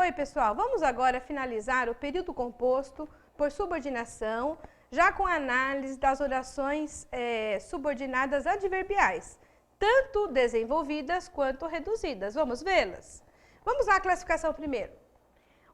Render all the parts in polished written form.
Oi, pessoal, vamos agora finalizar o período composto por subordinação, já com a análise das orações subordinadas adverbiais, tanto desenvolvidas quanto reduzidas. Vamos vê-las? Vamos lá, a classificação primeiro.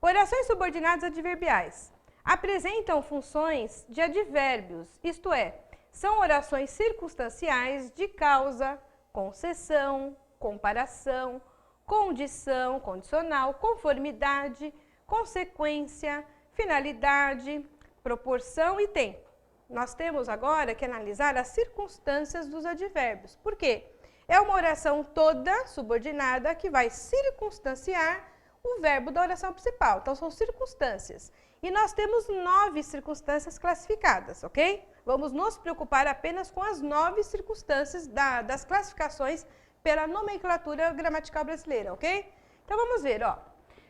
Orações subordinadas adverbiais apresentam funções de advérbios, isto é, são orações circunstanciais de causa, concessão, comparação, condição, condicional, conformidade, consequência, finalidade, proporção e tempo. Nós temos agora que analisar as circunstâncias dos advérbios. Por quê? É uma oração toda subordinada que vai circunstanciar o verbo da oração principal. Então, são circunstâncias. E nós temos 9 circunstâncias classificadas, ok? Vamos nos preocupar apenas com as 9 circunstâncias das classificações pela nomenclatura gramatical brasileira, ok? Então, vamos ver, ó.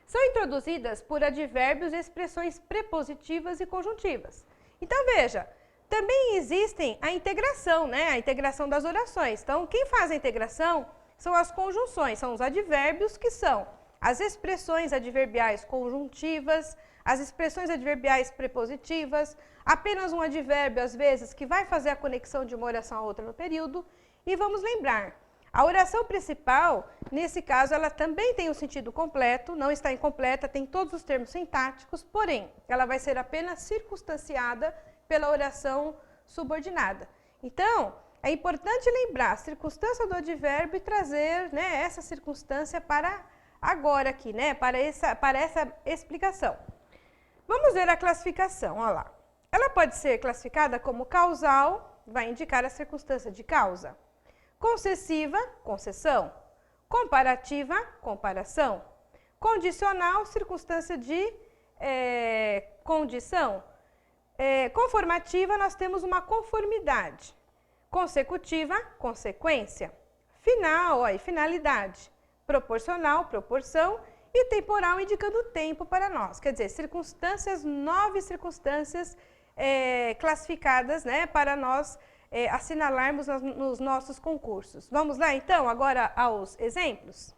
São introduzidas por advérbios e expressões prepositivas e conjuntivas. Então, veja, também existem a integração, né? A integração das orações. Então, quem faz a integração são as conjunções, são os advérbios que são as expressões adverbiais conjuntivas, as expressões adverbiais prepositivas, apenas um advérbio, às vezes, que vai fazer a conexão de uma oração a outra no período. E vamos lembrar, a oração principal, nesse caso, ela também tem um sentido completo, não está incompleta, tem todos os termos sintáticos, porém, ela vai ser apenas circunstanciada pela oração subordinada. Então, é importante lembrar a circunstância do advérbio e trazer, né, essa circunstância para agora aqui, né, para essa explicação. Vamos ver a classificação, olha lá. Ela pode ser classificada como causal, vai indicar a circunstância de causa. Concessiva, concessão. Comparativa, comparação. Condicional, circunstância de condição. Conformativa, nós temos uma conformidade. Consecutiva, consequência. Final, ó, e finalidade. Proporcional, proporção. E temporal, indicando o tempo para nós. Quer dizer, circunstâncias, 9 circunstâncias classificadas, né, para nós assinalarmos nos nossos concursos. Vamos lá, então, agora aos exemplos?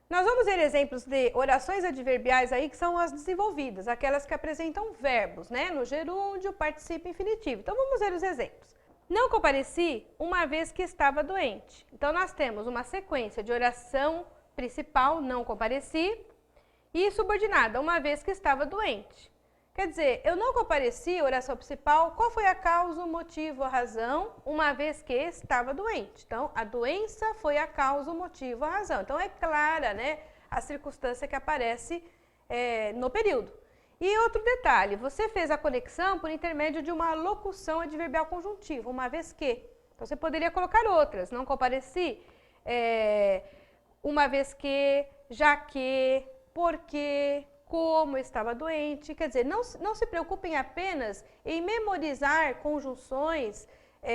Nós vamos ver exemplos de orações adverbiais aí que são as desenvolvidas, aquelas que apresentam verbos, né, no gerúndio, particípio infinitivo. Então, vamos ver os exemplos. Não compareci uma vez que estava doente. Então, nós temos uma sequência de oração principal, não compareci, e subordinada, uma vez que estava doente. Quer dizer, eu não compareci a oração principal, qual foi a causa, o motivo, a razão, uma vez que estava doente. Então, a doença foi a causa, o motivo, a razão. Então, é clara, né, a circunstância que aparece no período. E outro detalhe, você fez a conexão por intermédio de uma locução adverbial conjuntiva, uma vez que. Então, você poderia colocar outras, não compareci, uma vez que, já que, porque, como estava doente. Quer dizer, não se preocupem apenas em memorizar conjunções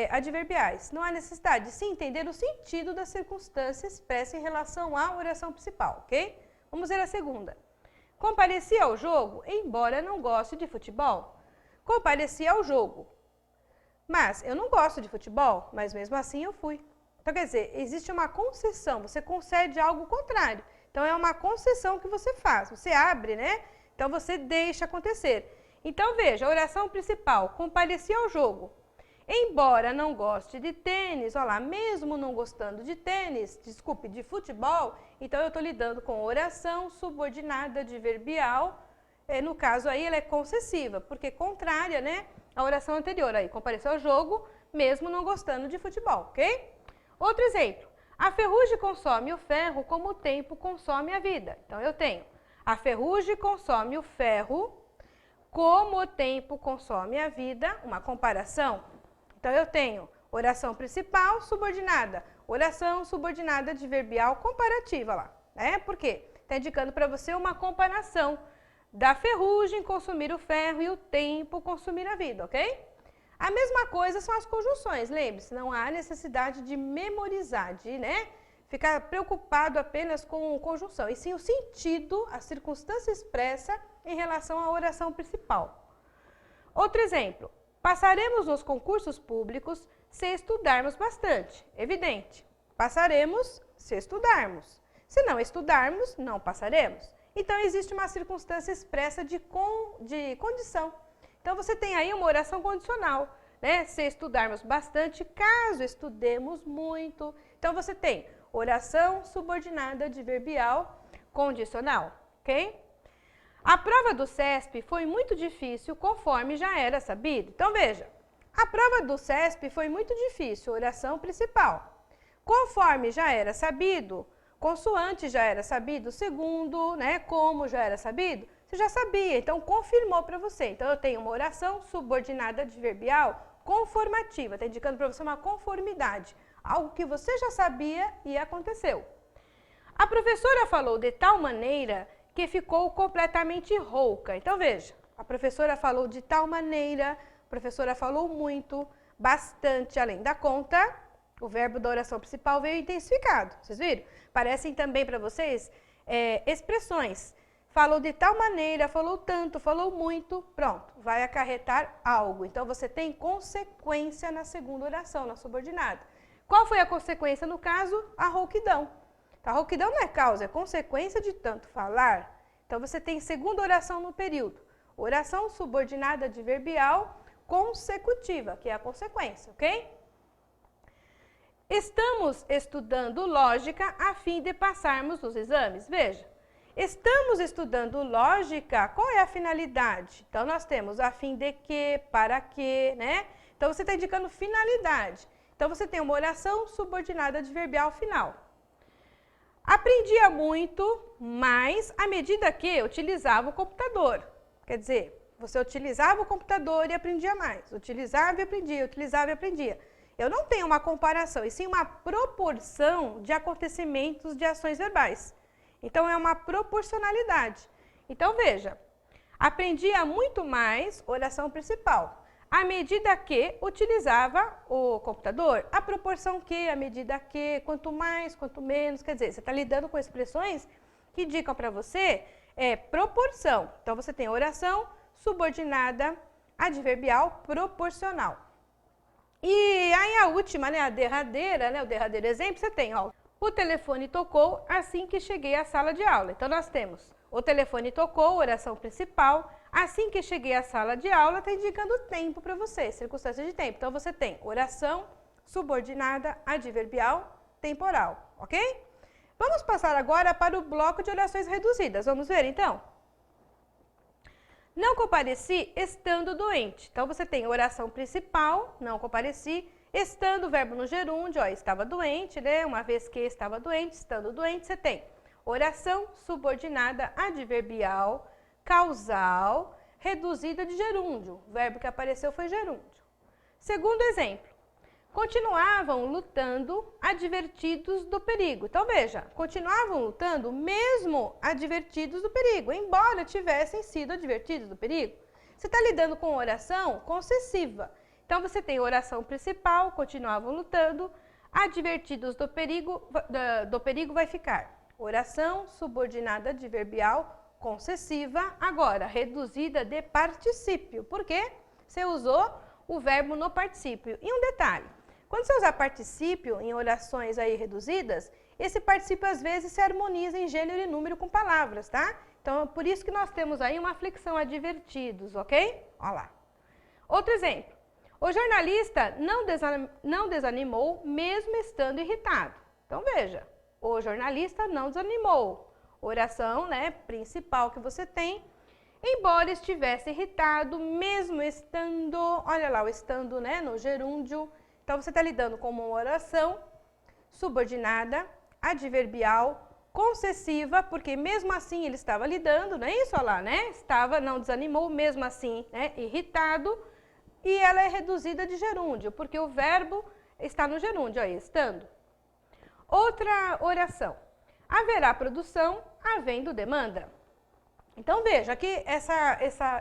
adverbiais. Não há necessidade de se entender o sentido da circunstância expressa em relação à oração principal, ok? Vamos ver a segunda. Compareci ao jogo, embora não goste de futebol. Compareci ao jogo. Mas eu não gosto de futebol, mas mesmo assim eu fui. Então, quer dizer, existe uma concessão, você concede algo contrário. Então, é uma concessão que você faz, você abre, né? Então, você deixa acontecer. Então, veja, a oração principal, compareci ao jogo. Embora não goste de tênis, olha lá, mesmo não gostando de tênis, desculpe, de futebol, então eu estou lidando com oração subordinada adverbial. No caso aí, ela é concessiva, porque contrária, né, à oração anterior. Aí, compareceu ao jogo, mesmo não gostando de futebol, ok? Outro exemplo. A ferrugem consome o ferro como o tempo consome a vida. Então, eu tenho a ferrugem consome o ferro como o tempo consome a vida, uma comparação. Então, eu tenho oração principal subordinada, oração subordinada adverbial comparativa lá. Por quê? Está indicando para você uma comparação da ferrugem consumir o ferro e o tempo consumir a vida, ok? A mesma coisa são as conjunções, lembre-se, não há necessidade de memorizar, de ficar preocupado apenas com conjunção, e sim o sentido, a circunstância expressa em relação à oração principal. Outro exemplo, passaremos nos concursos públicos se estudarmos bastante, evidente, passaremos se estudarmos. Se não estudarmos, não passaremos. Então, existe uma circunstância expressa de condição. Então, você tem aí uma oração condicional, né? Se estudarmos bastante, caso estudemos muito. Então, você tem oração subordinada adverbial condicional, ok? A prova do CESP foi muito difícil, conforme já era sabido. Então, veja, a prova do CESP foi muito difícil, oração principal. Conforme já era sabido, consoante já era sabido, segundo, né, como já era sabido, você já sabia, então confirmou para você. Então, eu tenho uma oração subordinada adverbial conformativa, está indicando para você uma conformidade, algo que você já sabia e aconteceu. A professora falou de tal maneira que ficou completamente rouca. Então, veja, a professora falou de tal maneira, a professora falou muito, bastante, além da conta, o verbo da oração principal veio intensificado, vocês viram? Parecem também para vocês expressões. Falou de tal maneira, falou tanto, falou muito, pronto, vai acarretar algo. Então, você tem consequência na segunda oração, na subordinada. Qual foi a consequência no caso? A rouquidão. A rouquidão não é causa, é consequência de tanto falar. Então, você tem segunda oração no período. Oração subordinada adverbial consecutiva, que é a consequência, ok? Estamos estudando lógica a fim de passarmos nos exames. Veja, estamos estudando lógica, qual é a finalidade? Então, nós temos a fim de que, para que, né? Então, você está indicando finalidade. Então, você tem uma oração subordinada adverbial final. Aprendia muito, mas à medida que utilizava o computador. Quer dizer, você utilizava o computador e aprendia mais. Utilizava e aprendia, utilizava e aprendia. Eu não tenho uma comparação, e sim uma proporção de acontecimentos de ações verbais. Então, é uma proporcionalidade. Então, veja, aprendia muito mais, oração principal, à medida que utilizava o computador, a proporção que, à medida que, quanto mais, quanto menos, quer dizer, você está lidando com expressões que indicam para você proporção. Então, você tem oração subordinada adverbial proporcional. E aí a última, né, a derradeira, né, o derradeiro exemplo, você tem, ó, o telefone tocou assim que cheguei à sala de aula. Então, nós temos o telefone tocou, oração principal, assim que cheguei à sala de aula, está indicando tempo para você, circunstância de tempo. Então, você tem oração subordinada adverbial temporal, ok? Vamos passar agora para o bloco de orações reduzidas. Vamos ver, então? Não compareci estando doente. Então, você tem oração principal, não compareci, estando o verbo no gerúndio, ó, estava doente, né? Uma vez que estava doente, estando doente, você tem oração subordinada adverbial, causal, reduzida de gerúndio. O verbo que apareceu foi gerúndio. Segundo exemplo. Continuavam lutando advertidos do perigo. Então, veja, continuavam lutando mesmo advertidos do perigo, embora tivessem sido advertidos do perigo. Você está lidando com oração concessiva. Então, você tem oração principal, continuavam lutando, advertidos do perigo vai ficar. Oração subordinada adverbial concessiva, agora reduzida de particípio. Por quê? Você usou o verbo no particípio. E um detalhe. Quando você usar particípio em orações aí reduzidas, esse particípio às vezes se harmoniza em gênero e número com palavras, tá? Então, é por isso que nós temos aí uma flexão advertidos, ok? Olha lá. Outro exemplo. O jornalista não desanimou mesmo estando irritado. Então, veja, o jornalista não desanimou. Oração, né, principal que você tem, embora estivesse irritado, mesmo estando, olha lá, o estando, né, no gerúndio. Então, você está lidando com uma oração subordinada, adverbial, concessiva, porque mesmo assim ele estava lidando, não é isso, olha lá, né? Estava, não desanimou, mesmo assim, né, irritado, e ela é reduzida de gerúndio, porque o verbo está no gerúndio, aí, estando. Outra oração. Haverá produção, havendo demanda. Então, veja que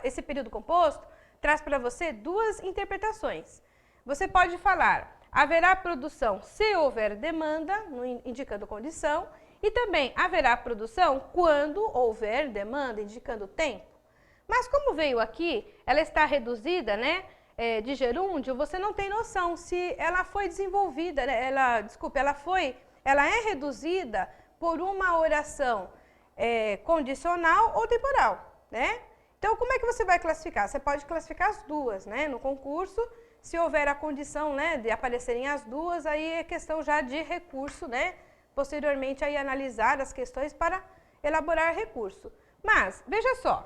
esse período composto traz para você duas interpretações. Você pode falar, haverá produção se houver demanda, indicando condição, e também haverá produção quando houver demanda, indicando tempo. Mas como veio aqui, ela está reduzida, né, de gerúndio, você não tem noção se ela foi desenvolvida, né, ela é reduzida por uma oração condicional ou temporal, né? Então, como é que você vai classificar? Você pode classificar as duas, né? No concurso, se houver a condição, né, de aparecerem as duas, aí é questão já de recurso, né? Posteriormente, aí analisar as questões para elaborar recurso. Mas, veja só,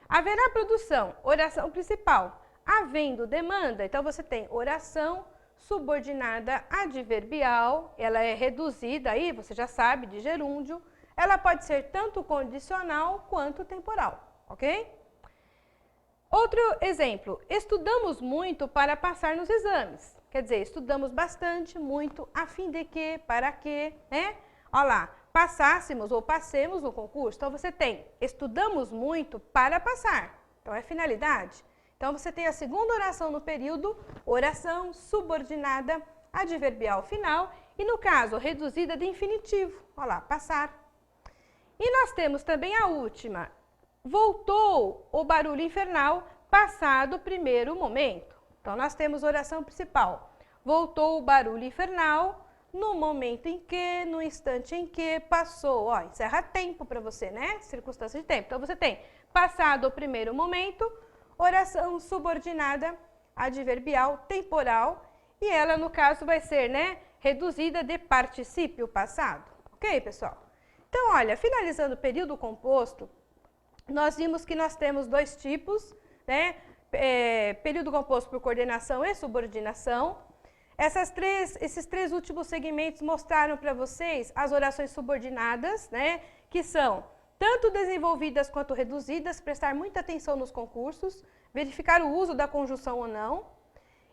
haverá produção, oração principal, havendo demanda, então você tem oração subordinada adverbial, ela é reduzida aí, você já sabe, de gerúndio, ela pode ser tanto condicional quanto temporal, ok? Outro exemplo, estudamos muito para passar nos exames. Quer dizer, estudamos bastante, muito, a fim de que, para que, né? Olha lá, passássemos ou passemos no concurso. Então, você tem estudamos muito para passar. Então, é finalidade. Então, você tem a segunda oração no período, oração subordinada adverbial final e, no caso, reduzida de infinitivo. Olha lá, passar. E nós temos também a última, voltou o barulho infernal passado o primeiro momento. Então, nós temos oração principal. Voltou o barulho infernal no momento em que, no instante em que passou. Ó, encerra tempo para você, né? Circunstância de tempo. Então, você tem passado o primeiro momento, oração subordinada adverbial temporal. E ela, no caso, vai ser, né, reduzida de particípio passado. Ok, pessoal? Então, olha, finalizando o período composto, nós vimos que nós temos dois tipos, né? Período composto por coordenação e subordinação. Esses três últimos segmentos mostraram para vocês as orações subordinadas, né? Que são tanto desenvolvidas quanto reduzidas, prestar muita atenção nos concursos, verificar o uso da conjunção ou não,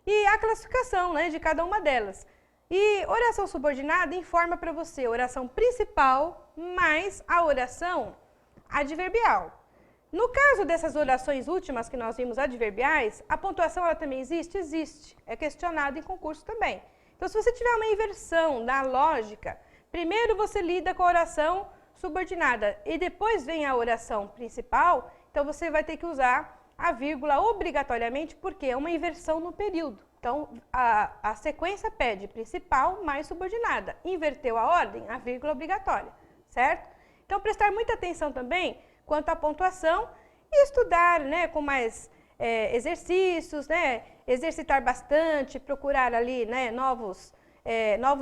e a classificação, né, de cada uma delas. E oração subordinada informa para você a oração principal mais a oração adverbial. No caso dessas orações últimas que nós vimos adverbiais, a pontuação ela também existe? Existe. É questionado em concurso também. Então, se você tiver uma inversão na lógica, primeiro você lida com a oração subordinada e depois vem a oração principal, então você vai ter que usar a vírgula obrigatoriamente porque é uma inversão no período. Então, a sequência pede principal mais subordinada. Inverteu a ordem, a vírgula obrigatória, certo? Então, prestar muita atenção também quanto à pontuação e estudar, né, com mais exercícios, né, exercitar bastante, procurar ali, né, novos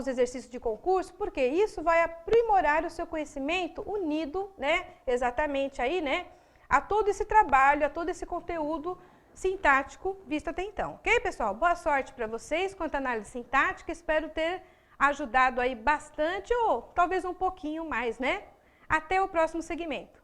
exercícios de concurso, porque isso vai aprimorar o seu conhecimento unido, né, exatamente aí, né, a todo esse trabalho, a todo esse conteúdo sintático visto até então. Ok, pessoal? Boa sorte para vocês quanto à análise sintática, espero ter ajudado aí bastante ou talvez um pouquinho mais, né? Até o próximo segmento.